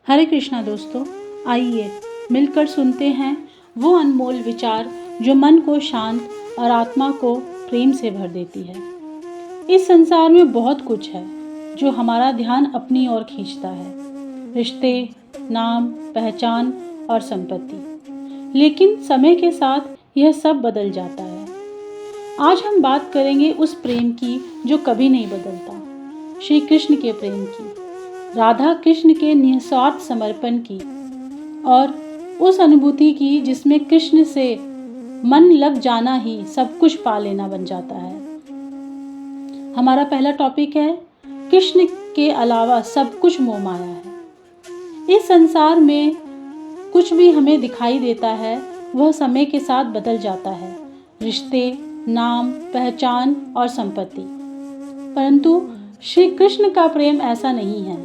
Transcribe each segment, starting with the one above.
हरे कृष्णा दोस्तों, आइए मिलकर सुनते हैं वो अनमोल विचार जो मन को शांत और आत्मा को प्रेम से भर देती है। इस संसार में बहुत कुछ है जो हमारा ध्यान अपनी ओर खींचता है, रिश्ते, नाम, पहचान और संपत्ति। लेकिन समय के साथ यह सब बदल जाता है। आज हम बात करेंगे उस प्रेम की जो कभी नहीं बदलता, श्री कृष्ण के प्रेम की, राधा कृष्ण के निस्वार्थ समर्पण की और उस अनुभूति की जिसमें कृष्ण से मन लग जाना ही सब कुछ पा लेना बन जाता है। हमारा पहला टॉपिक है, कृष्ण के अलावा सब कुछ मोह माया है। इस संसार में कुछ भी हमें दिखाई देता है वह समय के साथ बदल जाता है, रिश्ते, नाम, पहचान और संपत्ति। परंतु श्री कृष्ण का प्रेम ऐसा नहीं है।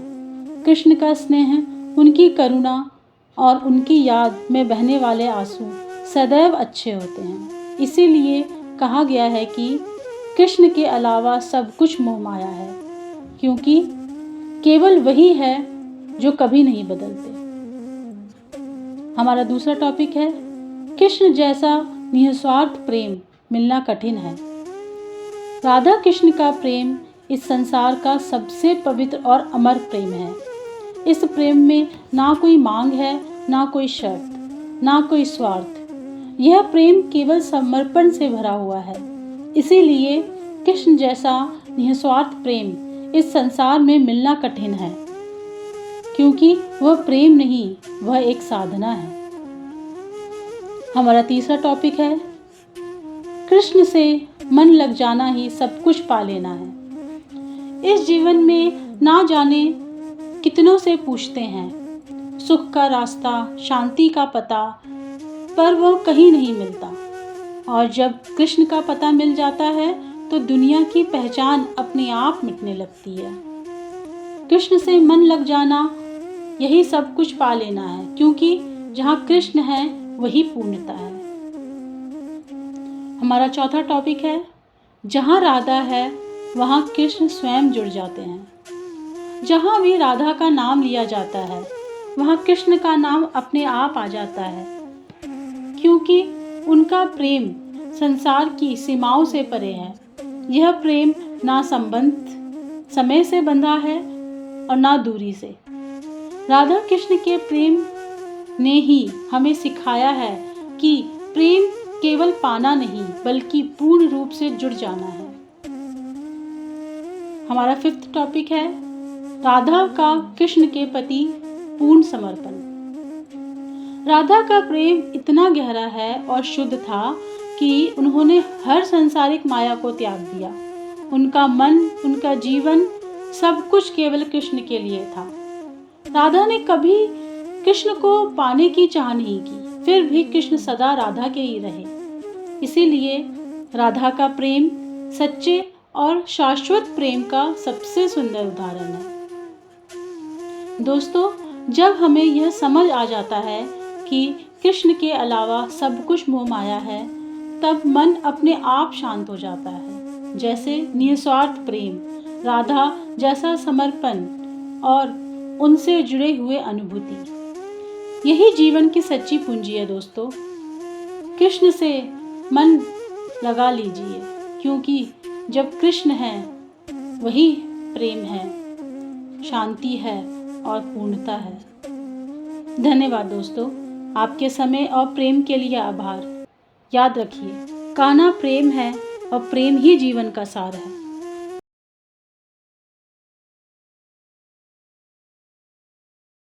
कृष्ण का स्नेह, उनकी करुणा और उनकी याद में बहने वाले आंसू सदैव अच्छे होते हैं। इसीलिए कहा गया है कि कृष्ण के अलावा सब कुछ मोह माया है, क्योंकि केवल वही है जो कभी नहीं बदलते। हमारा दूसरा टॉपिक है, कृष्ण जैसा निस्वार्थ प्रेम मिलना कठिन है। राधा कृष्ण का प्रेम इस संसार का सबसे पवित्र और अमर प्रेम है। इस प्रेम में ना कोई मांग है, ना कोई शर्त, ना कोई स्वार्थ। यह प्रेम केवल समर्पण से भरा हुआ है। इसीलिए कृष्ण जैसा निस्वार्थ प्रेम इस संसार में मिलना कठिन है, क्योंकि वह प्रेम नहीं, वह एक साधना है। हमारा तीसरा टॉपिक है, कृष्ण से मन लग जाना ही सब कुछ पा लेना है। इस जीवन में ना जाने कितनों से पूछते हैं सुख का रास्ता, शांति का पता, पर वह कहीं नहीं मिलता। और जब कृष्ण का पता मिल जाता है तो दुनिया की पहचान अपने आप मिटने लगती है। कृष्ण से मन लग जाना यही सब कुछ पा लेना है, क्योंकि जहाँ कृष्ण है वही पूर्णता है। हमारा चौथा टॉपिक है, जहाँ राधा है वहाँ कृष्ण स्वयं जुड़ जाते हैं। जहाँ भी राधा का नाम लिया जाता है वहाँ कृष्ण का नाम अपने आप आ जाता है, क्योंकि उनका प्रेम संसार की सीमाओं से परे है। यह प्रेम ना संबंध समय से बंधा है और ना दूरी से। राधा कृष्ण के प्रेम ने ही हमें सिखाया है कि प्रेम केवल पाना नहीं बल्कि पूर्ण रूप से जुड़ जाना है। हमारा फिफ्थ टॉपिक है, राधा का कृष्ण के प्रति पूर्ण समर्पण। राधा का प्रेम इतना गहरा है और शुद्ध था कि उन्होंने हर सांसारिक माया को त्याग दिया। उनका मन, उनका जीवन, सब कुछ केवल कृष्ण के लिए था। राधा ने कभी कृष्ण को पाने की चाह नहीं की, फिर भी कृष्ण सदा राधा के ही रहे। इसीलिए राधा का प्रेम सच्चे और शाश्वत प्रेम का सबसे सुंदर उदाहरण है। दोस्तों, जब हमें यह समझ आ जाता है कि कृष्ण के अलावा सब कुछ मोह माया है, तब मन अपने आप शांत हो जाता है। जैसे निस्वार्थ प्रेम, राधा जैसा समर्पण और उनसे जुड़े हुए अनुभूति, यही जीवन की सच्ची पूंजी है। दोस्तों, कृष्ण से मन लगा लीजिए, क्योंकि जब कृष्ण है वही प्रेम है, शांति है और पूर्णता है। धन्यवाद दोस्तों, आपके समय और प्रेम के लिए आभार। याद रखिए, कान्हा प्रेम है और प्रेम ही जीवन का सार है।